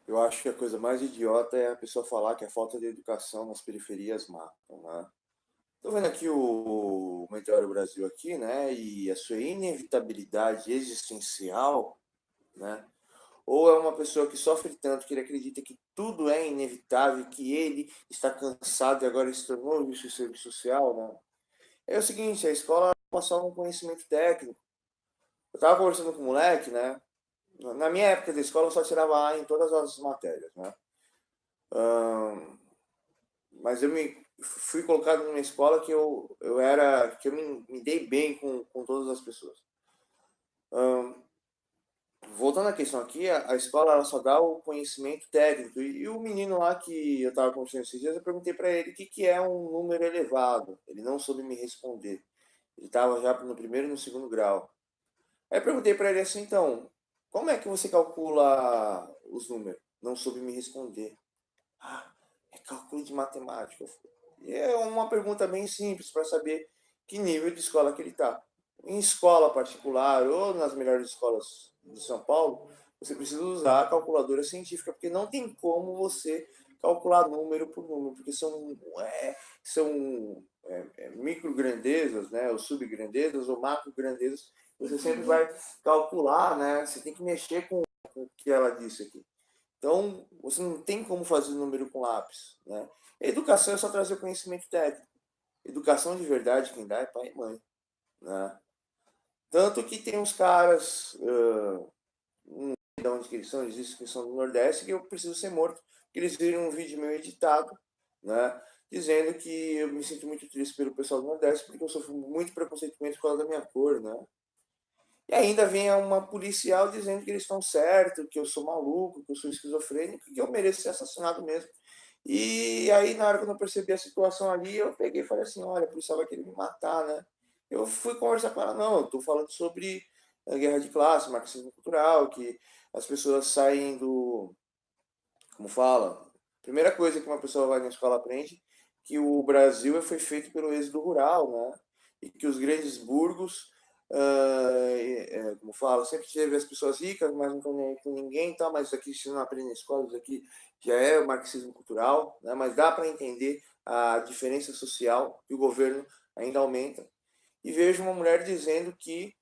Eu acho que a coisa mais idiota é a pessoa falar que a falta de educação nas periferias matam, né? Tô vendo aqui o Meteoro Brasil aqui, né? E a sua inevitabilidade existencial, né? Ou é uma pessoa que sofre tanto que ele acredita que tudo é inevitável, que ele está cansado e agora se tornou isso serviço social, né? É o seguinte, a escola é só um conhecimento técnico. Eu tava conversando com o moleque, né? Na minha época da escola eu só tirava A em todas as matérias, né? Mas eu me fui colocado numa escola que eu era, que eu me dei bem com todas as pessoas. Voltando à questão aqui, a escola ela só dá o conhecimento técnico. E o menino lá que eu estava conversando esses dias, eu perguntei para ele o que, que é um número elevado. Ele não soube me responder. Ele estava já no primeiro e no segundo grau. Aí eu perguntei para ele assim, então, como é que você calcula os números? Não soube me responder. Ah, é cálculo de matemática. E é uma pergunta bem simples para saber que nível de escola que ele está. Em escola particular ou nas melhores escolas de São Paulo, você precisa usar a calculadora científica, porque não tem como você calcular número por número, porque são micrograndezas, né, ou subgrandezas, ou macrograndezas, você sempre vai calcular, né, você tem que mexer com o que ela disse aqui. Então, você não tem como fazer número com lápis, né? Educação é só trazer conhecimento técnico. Educação de verdade, quem dá é pai e mãe, né? Tanto que tem uns caras, não sei de onde que eles dizem que são do Nordeste, que eu preciso ser morto, porque eles viram um vídeo meu editado, né? Dizendo que eu me sinto muito triste pelo pessoal do Nordeste, porque eu sofro muito preconceituamento por causa da minha cor, né? E ainda vem uma policial dizendo que eles estão certos, que eu sou maluco, que eu sou esquizofrênico, que eu mereço ser assassinado mesmo. E aí, na hora que eu percebi a situação ali, eu peguei e falei assim, olha, a policial vai querer me matar, né? Eu fui conversar com ela, não, eu estou falando sobre a guerra de classe, marxismo cultural, que as pessoas saem do, como fala, primeira coisa que uma pessoa vai na escola aprende, que o Brasil foi feito pelo êxodo rural, né? E que os grandes burgos, como fala, sempre teve as pessoas ricas, mas não estão nem aí com ninguém, tá? Mas isso aqui se não aprende na escola, isso aqui já é o marxismo cultural, né? Mas dá para entender a diferença social que o governo ainda aumenta. E vejo uma mulher dizendo que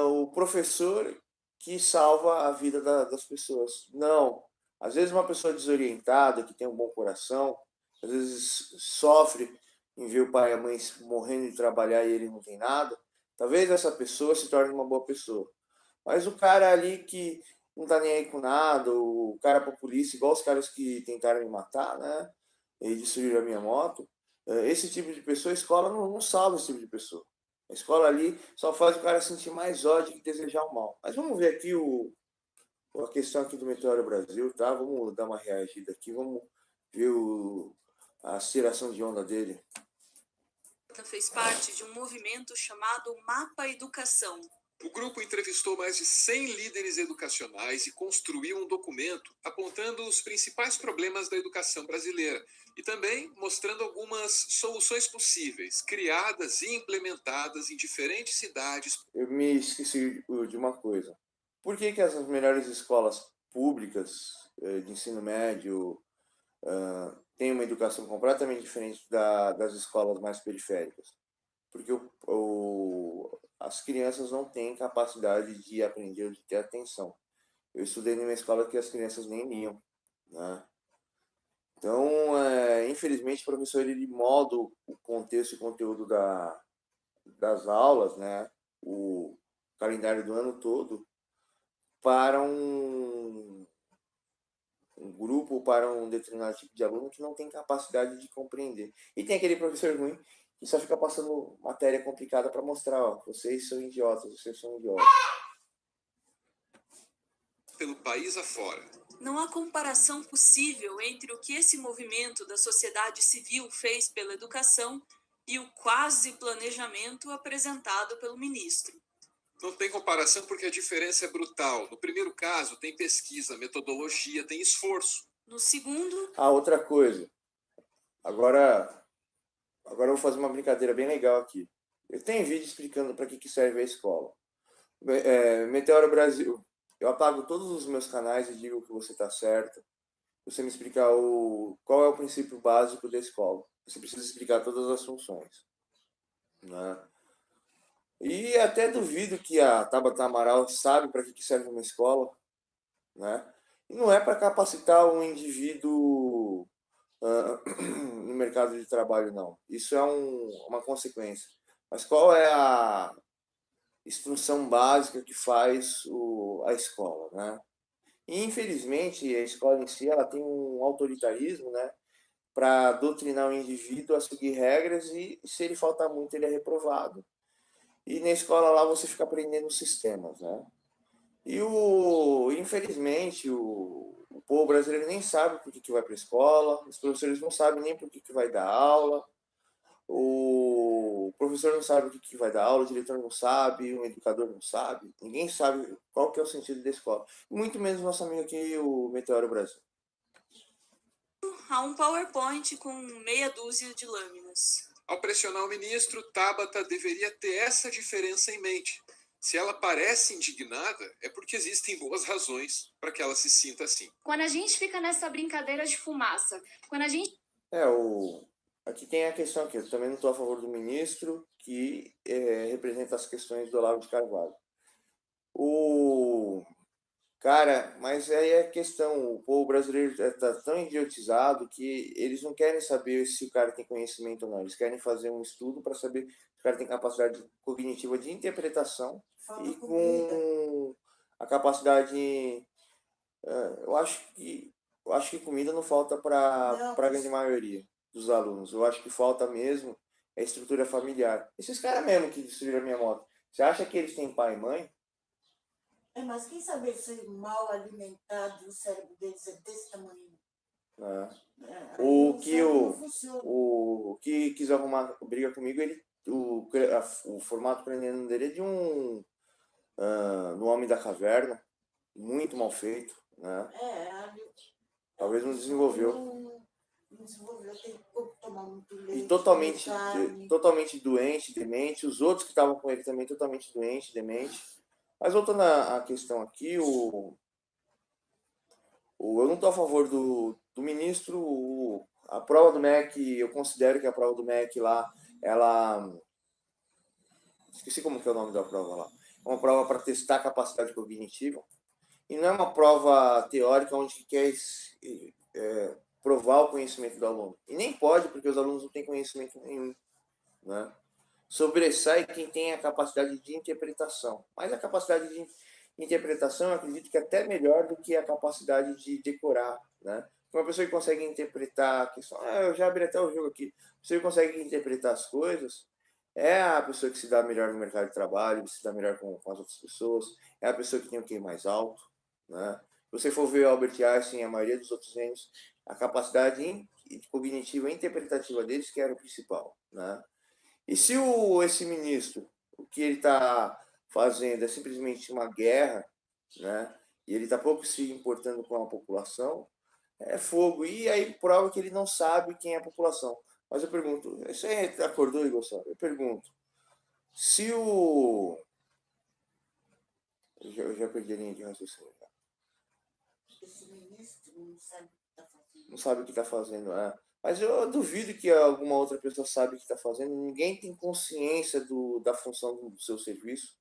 o professor que salva a vida das pessoas. Não. Às vezes uma pessoa desorientada, que tem um bom coração, às vezes sofre em ver o pai e a mãe morrendo de trabalhar e ele não tem nada. Talvez essa pessoa se torne uma boa pessoa. Mas o cara ali que não tá nem aí com nada, o cara populista, igual os caras que tentaram me matar, né? E destruíram a minha moto. Esse tipo de pessoa, a escola não salva esse tipo de pessoa. A escola ali só faz o cara sentir mais ódio que desejar o mal. Mas vamos ver aqui a questão aqui do Meteoro Brasil, tá? Vamos dar uma reagida aqui, vamos ver a aceleração de onda dele. Fez parte de um movimento chamado Mapa Educação. O grupo entrevistou mais de 100 líderes educacionais e construiu um documento apontando os principais problemas da educação brasileira e também mostrando algumas soluções possíveis, criadas e implementadas em diferentes cidades. Eu me esqueci de uma coisa. Por que que as melhores escolas públicas de ensino médio têm uma educação completamente diferente das escolas mais periféricas? Porque as crianças não têm capacidade de aprender ou de ter atenção. Eu estudei numa escola que as crianças nem liam, né? Então, infelizmente, o professor ele molda o contexto e conteúdo das aulas, né? O calendário do ano todo para um grupo, para um determinado tipo de aluno que não tem capacidade de compreender. E tem aquele professor ruim que só fica passando matéria complicada para mostrar, ó, vocês são idiotas, vocês são idiotas. Pelo país afora. Não há comparação possível entre o que esse movimento da sociedade civil fez pela educação e o quase planejamento apresentado pelo ministro. Não tem comparação porque a diferença é brutal. No primeiro caso, tem pesquisa, metodologia, tem esforço. No segundo, outra coisa. Agora eu vou fazer uma brincadeira bem legal aqui. Eu tenho vídeo explicando para que serve a escola. Meteoro Brasil. eu apago todos os meus canais e digo que você está certo. Você me explicar qual é o princípio básico da escola. Você precisa explicar todas as funções, né? E até duvido que a Tabata Amaral sabe para que serve uma escola, né? E não é para capacitar um indivíduo no mercado de trabalho, não. Isso é uma consequência. Mas qual é a instrução básica que faz a escola, né? E, infelizmente, a escola em si ela tem um autoritarismo, né? Para doutrinar o indivíduo a seguir regras e, se ele faltar muito, ele é reprovado. E na escola lá você fica aprendendo sistemas, né? E infelizmente o povo brasileiro nem sabe por que vai para a escola, os professores não sabem nem por que vai dar aula, o professor não sabe o que vai dar aula, o diretor não sabe, o educador não sabe, ninguém sabe qual que é o sentido da escola. Muito menos nosso amigo aqui, o Meteoro Brasil. Há um PowerPoint com meia dúzia de lâminas. Ao pressionar o ministro, Tabata deveria ter essa diferença em mente. Se ela parece indignada, é porque existem boas razões para que ela se sinta assim. Quando a gente fica nessa brincadeira de fumaça, quando a gente... Aqui tem a questão aqui, eu também não estou a favor do ministro que representa as questões do Olavo de Carvalho. Cara, mas aí é a questão, o povo brasileiro está tão idiotizado que eles não querem saber se o cara tem conhecimento ou não, eles querem fazer um estudo para saber se o cara tem capacidade cognitiva de interpretação e com a capacidade, eu acho que comida não falta para a grande maioria dos alunos, eu acho que falta mesmo a estrutura familiar. Esses caras mesmo que destruíram a minha moto, você acha que eles têm pai e mãe? Mas quem sabe se mal alimentado o cérebro deles é desse tamanho? O que quis arrumar briga comigo, o formato craniano dele é de no Homem da Caverna, muito mal feito, né? Talvez não desenvolveu. Não desenvolveu, tem que tomar muito leite. E totalmente doente, demente. Os outros que estavam com ele também totalmente doente, demente. Mas voltando à questão aqui, eu não estou a favor do ministro. A prova do MEC, eu considero que a prova do MEC lá, ela... Esqueci como que é o nome da prova lá. É uma prova para testar a capacidade cognitiva. E não é uma prova teórica onde quer provar o conhecimento do aluno. E nem pode, porque os alunos não têm conhecimento nenhum, né? Sobressai quem tem a capacidade de interpretação. Mas a capacidade de interpretação, eu acredito que é até melhor do que a capacidade de decorar, né? Uma pessoa que consegue interpretar a questão... eu já abri até o jogo aqui. A pessoa que consegue interpretar as coisas é a pessoa que se dá melhor no mercado de trabalho, que se dá melhor com as outras pessoas, é a pessoa que tem o QI mais alto, né? Se você for ver o Albert Einstein e a maioria dos outros gênios, a capacidade cognitiva e interpretativa deles que era o principal, né? E se esse ministro, o que ele está fazendo é simplesmente uma guerra, né? E ele está pouco se importando com a população, é fogo. E aí prova que ele não sabe quem é a população. Mas eu pergunto, você acordou, Igor? Eu pergunto, se eu já perdi a linha de raciocínio. Esse ministro não sabe o que está fazendo. Não sabe o que está fazendo, Mas eu duvido que alguma outra pessoa sabe o que está fazendo. Ninguém tem consciência da função do seu serviço.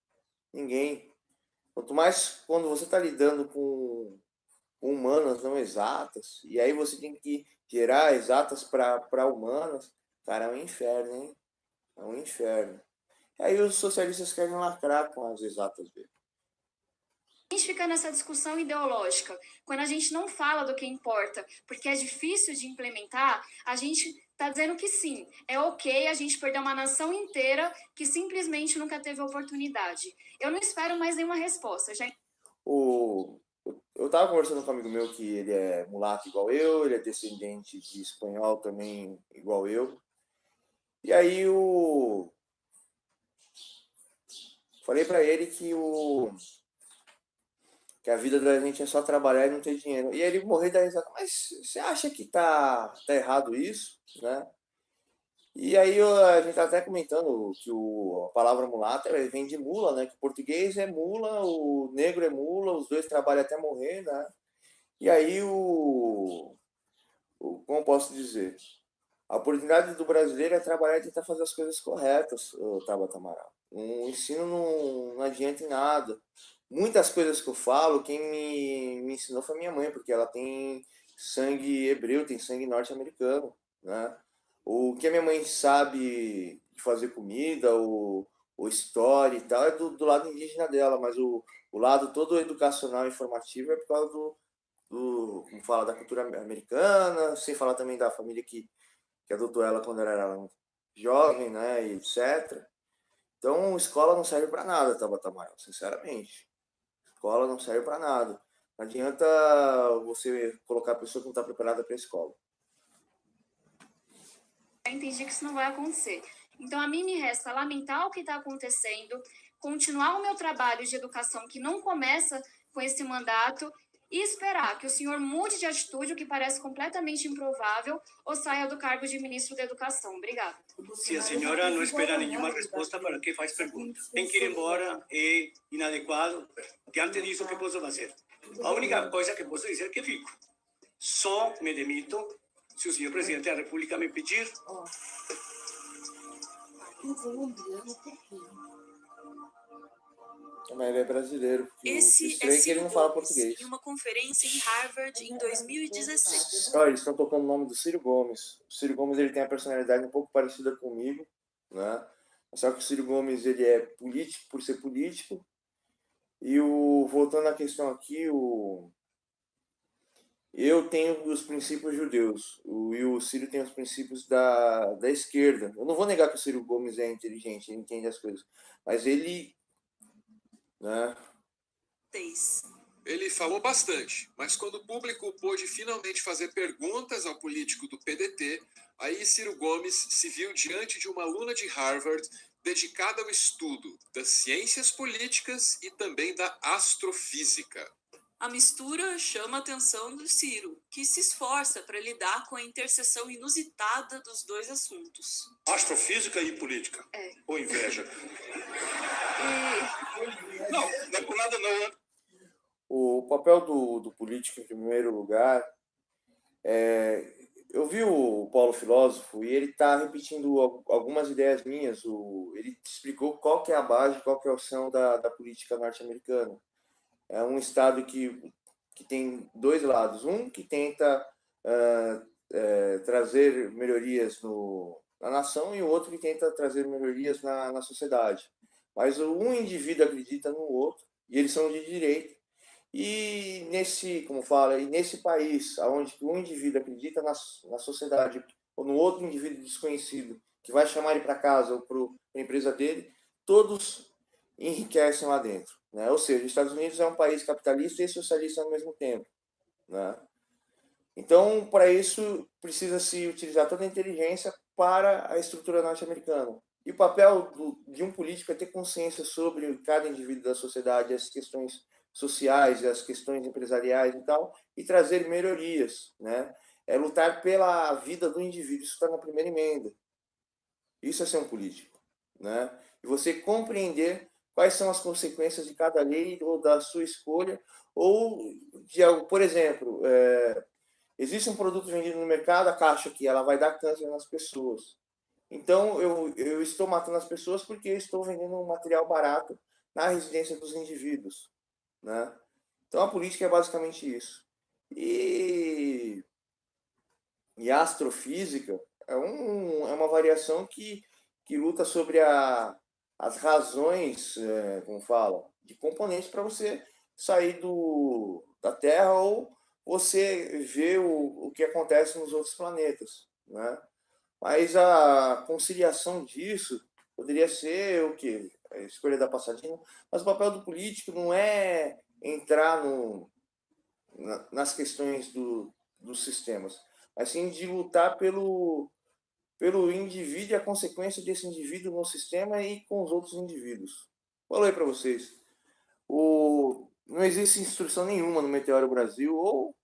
Ninguém. Quanto mais quando você está lidando com humanas não exatas, e aí você tem que gerar exatas para humanas, cara, é um inferno, hein? É um inferno. E aí os socialistas querem lacrar com as exatas dele. A gente fica nessa discussão ideológica, quando a gente não fala do que importa, porque é difícil de implementar, a gente está dizendo que sim, é ok a gente perder uma nação inteira que simplesmente nunca teve oportunidade. Eu não espero mais nenhuma resposta. Eu estava conversando com um amigo meu que ele é mulato igual eu, ele é descendente de espanhol também igual eu. E aí falei para ele que a vida da gente é só trabalhar e não ter dinheiro. E ele morreu da risada. Mas você acha que tá errado isso, né? E aí a gente tá até comentando que a palavra mulata vem de mula, né? Que o português é mula, o negro é mula, os dois trabalham até morrer, né? E aí como posso dizer? A oportunidade do brasileiro é trabalhar e tentar fazer as coisas corretas, Tabata Amaral. O ensino não adianta em nada. Muitas coisas que eu falo, quem me ensinou foi minha mãe, porque ela tem sangue hebreu, tem sangue norte-americano, né? O que a minha mãe sabe de fazer comida, o story e tal, é do lado indígena dela, mas o lado todo educacional e informativo é por causa como fala, da cultura americana, sem falar também da família que adotou ela quando ela era jovem, né, e etc. Então, escola não serve para nada, Tabata Amaral, sinceramente. Escola não serve para nada. Não adianta você colocar a pessoa que não está preparada para a escola. Eu entendi que isso não vai acontecer. Então, a mim me resta lamentar o que está acontecendo, continuar o meu trabalho de educação que não começa com esse mandato e esperar que o senhor mude de atitude, o que parece completamente improvável, ou saia do cargo de ministro da Educação. Obrigada. Se a senhora não espera nenhuma resposta, para que faz pergunta? Tem que ir embora, é inadequado. Diante disso, o que posso fazer? A única coisa que posso dizer é que fico. Só me demito se o senhor presidente da República me pedir. Ó, em colombiano, pouquinho. Mas ele é brasileiro. Esse é estranho que ele Ciro não fala Gomes, português. em uma conferência em Harvard em 2016. Olha, eles estão tocando o nome do Ciro Gomes. O Ciro Gomes ele tem a personalidade um pouco parecida comigo, né? Só que o Ciro Gomes ele é político por ser político. E voltando à questão aqui, eu tenho os princípios judeus, e o Ciro tem os princípios da esquerda. Eu não vou negar que o Ciro Gomes é inteligente, ele entende as coisas, mas ele, né? Ele falou bastante, mas quando o público pôde finalmente fazer perguntas ao político do PDT, aí Ciro Gomes se viu diante de uma aluna de Harvard dedicada ao estudo das ciências políticas e também da astrofísica. A mistura chama a atenção do Ciro, que se esforça para lidar com a interseção inusitada dos dois assuntos. Astrofísica e política. É. Ou inveja. E Não, não é por nada não, né? O papel do político, em primeiro lugar, eu vi o Paulo Filósofo e ele está repetindo algumas ideias minhas. Ele explicou qual que é a base, qual que é a opção da política norte-americana. É um Estado que tem dois lados. Um que tenta trazer melhorias na nação e o outro que tenta trazer melhorias na sociedade. Mas um indivíduo acredita no outro e eles são de direita. E nesse país, onde um indivíduo acredita na sociedade ou no outro indivíduo desconhecido que vai chamar ele para casa ou para a empresa dele, todos enriquecem lá dentro, né? Ou seja, os Estados Unidos é um país capitalista e socialista ao mesmo tempo, né? Então, para isso, precisa-se utilizar toda a inteligência para a estrutura norte-americana. E o papel de um político é ter consciência sobre cada indivíduo da sociedade, as questões sociais, as questões empresariais e tal, e trazer melhorias, né? É lutar pela vida do indivíduo, isso está na primeira emenda. Isso é ser um político, né? E você compreender quais são as consequências de cada lei ou da sua escolha, ou de algo, por exemplo, existe um produto vendido no mercado, a caixa aqui, ela vai dar câncer nas pessoas. Então, eu estou matando as pessoas porque eu estou vendendo um material barato na residência dos indivíduos, né? Então, a política é basicamente isso. E a astrofísica é uma variação que luta sobre as razões, como fala, de componentes para você sair da Terra ou você ver o que acontece nos outros planetas, né? Mas a conciliação disso poderia ser o quê? A escolha da passadinha. Mas o papel do político não é entrar nas questões dos sistemas, mas sim de lutar pelo indivíduo e a consequência desse indivíduo no sistema e com os outros indivíduos. Falei para vocês, não existe instrução nenhuma no Meteoro Brasil, ou